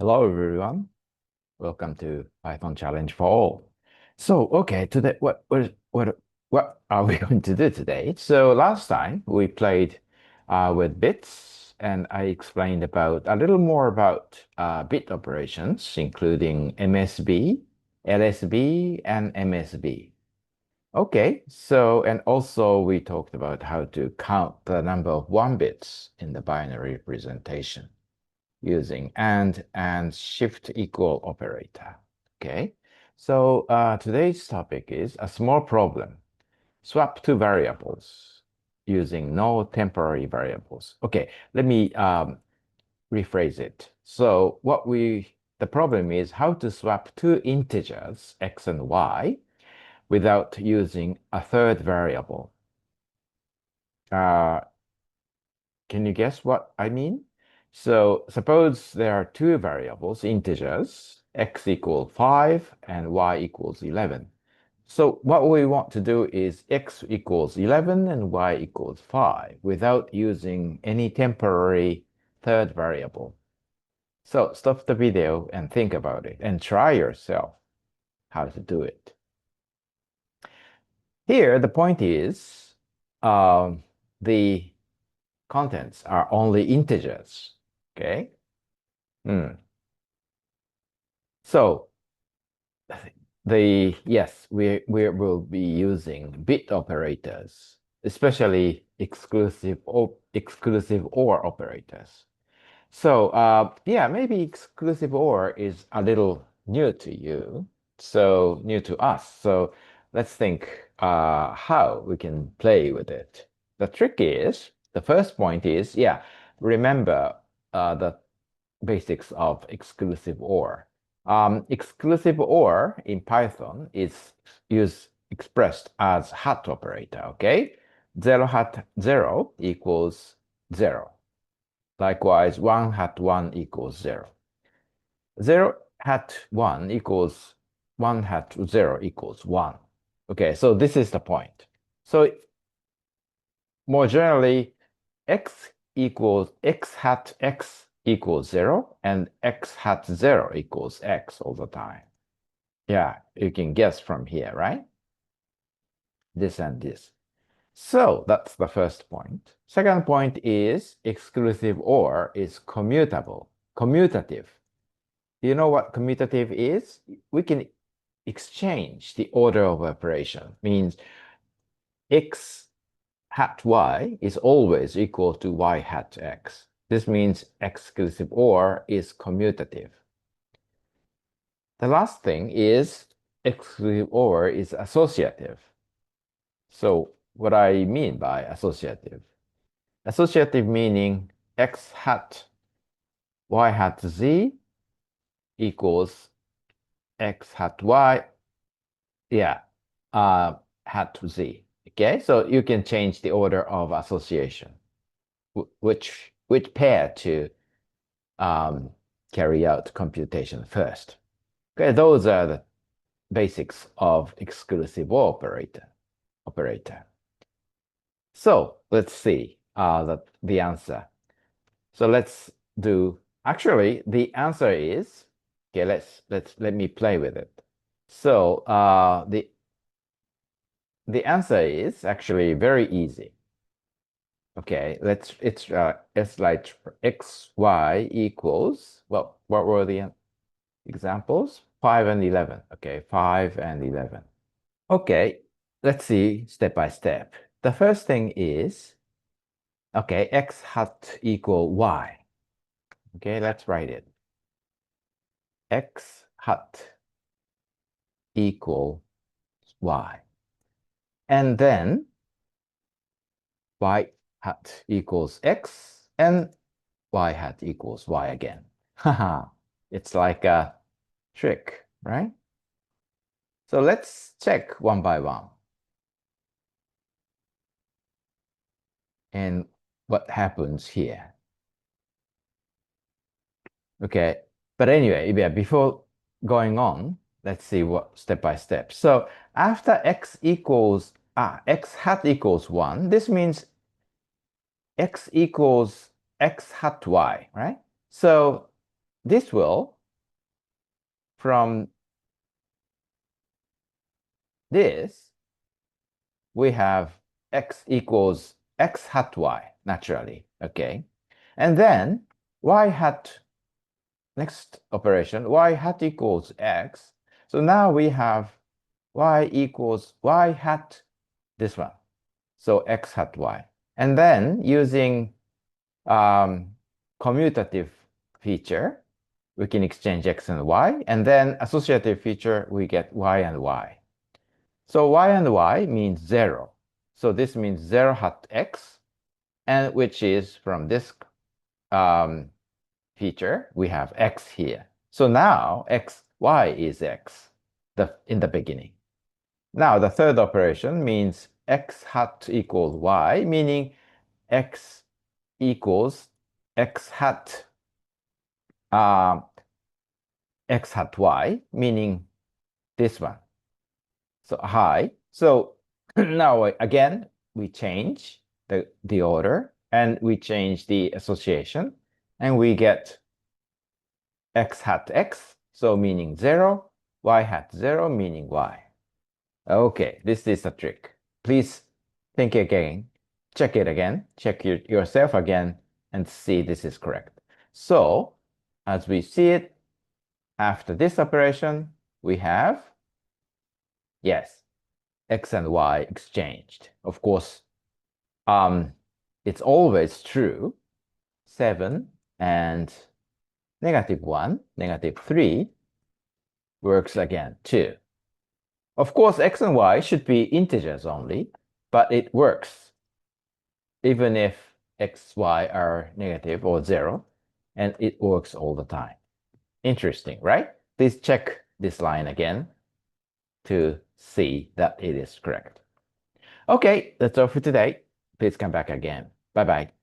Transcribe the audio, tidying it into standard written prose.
Hello, everyone. Welcome to Python Challenge for All. So, okay, today, what are we going to do today? So, last time we played with bits, and I explained about a little more about bit operations, including MSB, LSB, and MSB. Okay, so, and also we talked about how to count the number of one bits in the binary representation using and shift equal operator. Okay, so today's topic is a small problem. Swap two variables using no temporary variables. Okay, let me rephrase it. So the problem is how to swap two integers, x and y, without using a third variable. Uh, Can you guess what I mean? So suppose there are two variables, integers, x equals 5 and y equals 11. So what we want to do is x equals 11 and y equals 5 without using any temporary third variable. So stop the video and think about it and try yourself how to do it. Here, the point is the contents are only integers. Okay. So yes, we will be using bit operators, especially exclusive OR operators. So yeah, maybe exclusive OR is a little new to you, so new to us. So let's think how we can play with it. The trick is, the first point is, yeah, remember the basics of exclusive OR. Exclusive OR in Python is expressed as hat operator, okay? 0 hat 0 equals 0. Likewise, 1 hat 1 equals 0. 0 hat 1 equals 1 hat 0 equals 1. Okay, so this is the point. So more generally, x hat x equals 0 and x hat 0 equals x all the time. Yeah, you can guess from here, right? This and this. So that's the first point. Second point is exclusive OR is commutative. You know what commutative is? We can exchange the order of operation. Means x hat y is always equal to y hat x. This means exclusive OR is commutative. The last thing is exclusive OR is associative. So what I mean by associative? Associative meaning x hat y hat z equals x hat y, yeah, hat z. Okay, so you can change the order of association, which pair to carry out computation first. Okay, those are the basics of exclusive operator. So let's see the answer. So let's do, actually the answer is, okay, let me play with it. So the answer is actually very easy. Okay, it's like xy equals, well, what were the examples? 5 and 11. Okay, 5 and 11. Okay, let's see step by step. The first thing is, okay, x hat equal y. Okay, let's write it. X hat equal y. And then y hat equals x and y hat equals y again. Haha, it's like a trick, right? So let's check one by one. And what happens here? Okay, but anyway, yeah, before going on, let's see what step by step. So after x hat equals 1, this means x equals x hat y, right? So this will from this, we have x equals x hat y, naturally, okay? And then y hat, next operation, y hat equals x. So now we have y equals y hat, this one. So x hat y. And then using commutative feature, we can exchange x and y. And then associative feature, we get y and y. So y and y means 0. So this means 0 hat x, and which is from this feature, we have x here. So now x, y is x in the beginning. Now the third operation means x hat equals y, meaning x equals x hat x hat y, meaning this one. So high. So now again, we change the order and we change the association and we get x hat x, so meaning 0, y hat 0, meaning y. Okay, this is a trick. Please think again, check it again, check yourself again, and see this is correct. So, as we see it, after this operation, we have, yes, x and y exchanged. Of course, it's always true. 7 and -1, -3 works again too. Of course, x and y should be integers only, but it works even if x, y are negative or 0, and it works all the time. Interesting, right? Please check this line again to see that it is correct. Okay, that's all for today. Please come back again. Bye-bye.